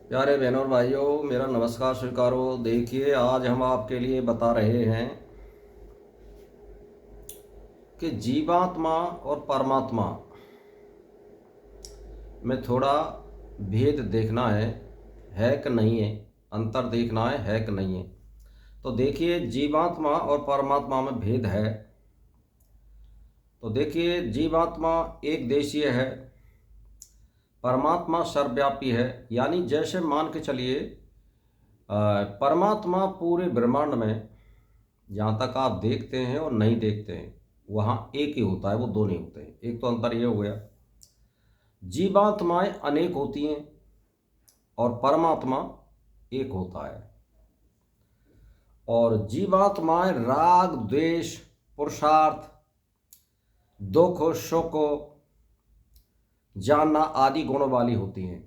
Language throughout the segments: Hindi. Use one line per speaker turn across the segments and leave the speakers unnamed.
प्यारे बहनों और भाइयों, मेरा नमस्कार स्वीकारो। देखिए, आज हम आपके लिए बता रहे हैं कि जीवात्मा और परमात्मा में थोड़ा भेद देखना है कि नहीं है, अंतर देखना है कि नहीं है। तो देखिए, जीवात्मा और परमात्मा में भेद है। तो देखिए, जीवात्मा एक देशीय है, परमात्मा सर्वव्यापी है। यानी जैसे मान के चलिए, परमात्मा पूरे ब्रह्मांड में जहाँ तक आप देखते हैं और नहीं देखते हैं वहाँ एक ही होता है, वो दो नहीं होते हैं। एक तो अंतर ये हो गया, जीवात्माएं अनेक होती हैं और परमात्मा एक होता है। और जीवात्माएं राग, द्वेष, पुरुषार्थ, दुख, सुख, जानना आदि गुणों वाली होती हैं।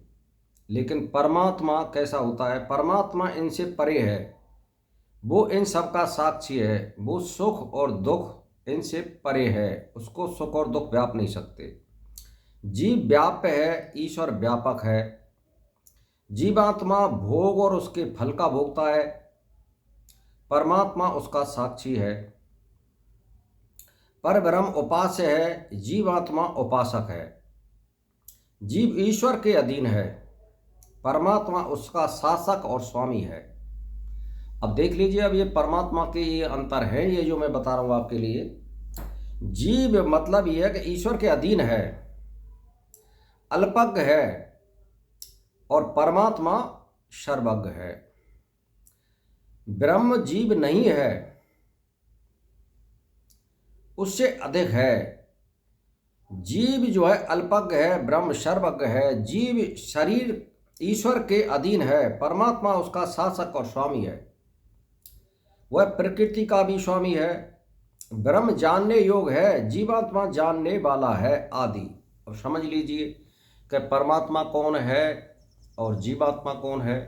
लेकिन परमात्मा कैसा होता है? परमात्मा इनसे परे है, वो इन सब का साक्षी है। वो सुख और दुख इनसे परे है, उसको सुख और दुख व्याप नहीं सकते। जीव व्याप्य है, ईश्वर व्यापक है। जीवात्मा भोग और उसके फल का भोगता है, परमात्मा उसका साक्षी है। परब्रह्म उपास्य है, जीवात्मा उपासक है। जीव ईश्वर के अधीन है, परमात्मा उसका शासक और स्वामी है। अब देख लीजिए, अब ये परमात्मा के ये अंतर है, ये जो मैं बता रहा हूँ आपके लिए। जीव मतलब ये है कि ईश्वर के अधीन है, अल्पज्ञ है, और परमात्मा सर्वज्ञ है। ब्रह्म जीव नहीं है, उससे अधिक है। जीव जो है अल्पज्ञ है, ब्रह्म सर्वज्ञ है। जीव शरीर ईश्वर के अधीन है, परमात्मा उसका शासक और स्वामी है। वह प्रकृति का भी स्वामी है। ब्रह्म जानने योग्य है, जीवात्मा जानने वाला है आदि। अब समझ लीजिए कि परमात्मा कौन है और जीवात्मा कौन है।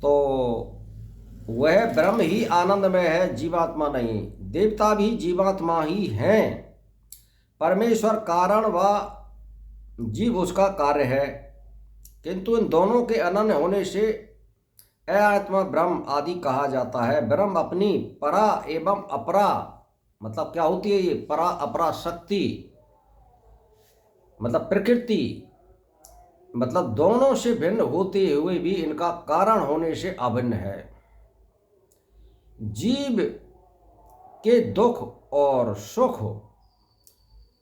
तो वह ब्रह्म ही आनंदमय है, जीवात्मा नहीं। देवता भी जीवात्मा ही हैं। परमेश्वर कारण व जीव उसका कार्य है, किंतु इन दोनों के अनन्य होने से अआत्मा ब्रह्म आदि कहा जाता है। ब्रह्म अपनी परा एवं अपरा, मतलब क्या होती है ये परा अपरा शक्ति, मतलब प्रकृति, मतलब दोनों से भिन्न होते हुए भी इनका कारण होने से अभिन्न है। जीव के दुख और सुख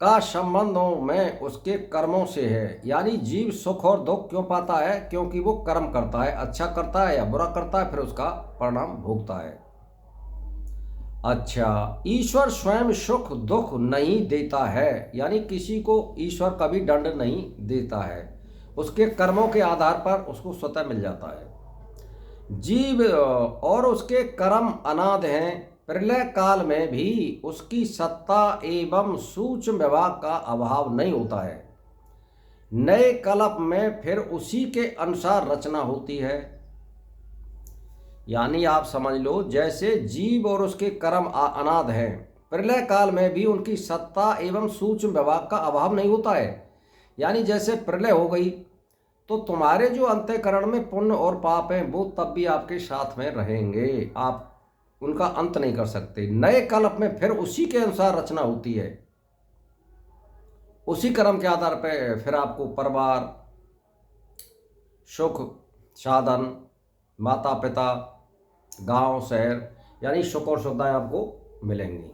का संबंधों में उसके कर्मों से है। यानी जीव सुख और दुख क्यों पाता है? क्योंकि वो कर्म करता है, अच्छा करता है या बुरा करता है, फिर उसका परिणाम भोगता है। अच्छा, ईश्वर स्वयं सुख दुख नहीं देता है, यानी किसी को ईश्वर कभी दंड नहीं देता है, उसके कर्मों के आधार पर उसको स्वतः मिल जाता है। जीव और उसके कर्म अनाद हैं, प्रलय काल में भी उसकी सत्ता एवं सूक्ष्म विभाग का अभाव नहीं होता है। नए कल्प में फिर उसी के अनुसार रचना होती है। यानी आप समझ लो, जैसे जीव और उसके कर्म अनाद हैं, प्रलय काल में भी उनकी सत्ता एवं सूक्ष्म विभाग का अभाव नहीं होता है। यानी जैसे प्रलय हो गई तो तुम्हारे जो अंतःकरण में पुण्य और पाप हैं वो तब भी आपके साथ में रहेंगे, आप उनका अंत नहीं कर सकते। नए कल्प में फिर उसी के अनुसार रचना होती है, उसी कर्म के आधार पर फिर आपको परिवार, सुख, साधन, माता पिता, गांव, शहर, यानी सुख और सुविधाएं आपको मिलेंगी।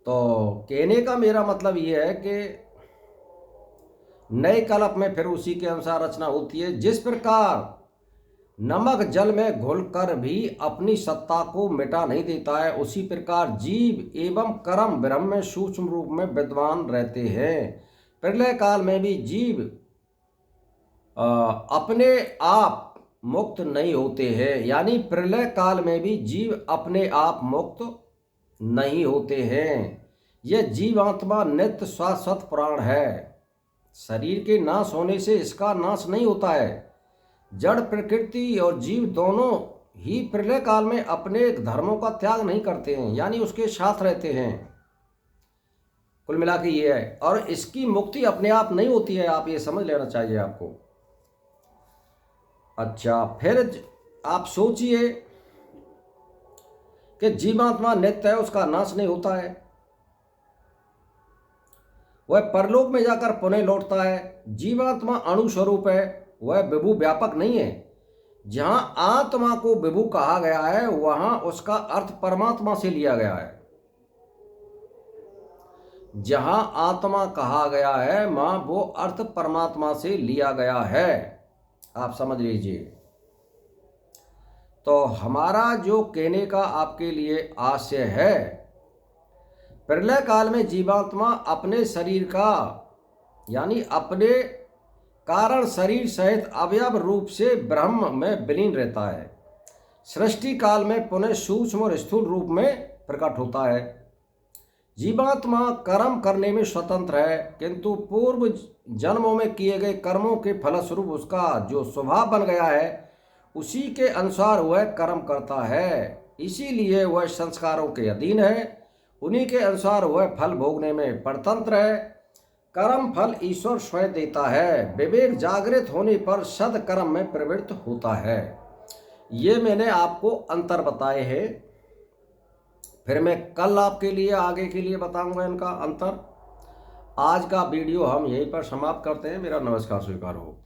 तो कहने का मेरा मतलब ये है कि नए कल्प में फिर उसी के अनुसार रचना होती है। जिस प्रकार नमक जल में घुलकर भी अपनी सत्ता को मिटा नहीं देता है, उसी प्रकार जीव एवं कर्म ब्रह्म में सूक्ष्म रूप में विद्वान रहते हैं। प्रलय काल में भी जीव अपने आप मुक्त नहीं होते हैं। यानी प्रलय काल में भी जीव अपने आप मुक्त नहीं होते हैं। यह जीवात्मा नित्य शाश्वत प्राण है, शरीर के नाश होने से इसका नाश नहीं होता है। जड़ प्रकृति और जीव दोनों ही प्रलय काल में अपने धर्मों का त्याग नहीं करते हैं, यानी उसके साथ रहते हैं। कुल मिला के ये है। और इसकी मुक्ति अपने आप नहीं होती है, आप ये समझ लेना चाहिए आपको। अच्छा, फिर आप सोचिए कि जीवात्मा नित्य है, उसका नाश नहीं होता है, वह परलोक में जाकर पुनः लौटता है। जीवात्मा अणु स्वरूप है, वह विभु व्यापक नहीं है। जहां आत्मा को विभु कहा गया है वहां उसका अर्थ परमात्मा से लिया गया है। जहां आत्मा कहा गया है वहां वो अर्थ परमात्मा से लिया गया है, आप समझ लीजिए। तो हमारा जो कहने का आपके लिए आशय है, प्रलय काल में जीवात्मा अपने शरीर का यानी अपने कारण शरीर सहित अवयव रूप से ब्रह्म में विलीन रहता है। सृष्टि काल में पुनः सूक्ष्म और स्थूल रूप में प्रकट होता है। जीवात्मा कर्म करने में स्वतंत्र है, किंतु पूर्व जन्मों में किए गए कर्मों के फलस्वरूप उसका जो स्वभाव बन गया है उसी के अनुसार वह कर्म करता है। इसीलिए वह संस्कारों के अधीन है, उन्हीं के अनुसार वह फल भोगने में परतंत्र है। कर्म फल ईश्वर स्वयं देता है। विवेक जागृत होने पर सदकर्म में प्रवृत्त होता है। ये मैंने आपको अंतर बताए हैं, फिर मैं कल आपके लिए आगे के लिए बताऊंगा इनका अंतर। आज का वीडियो हम यहीं पर समाप्त करते हैं। मेरा नमस्कार स्वीकार हो।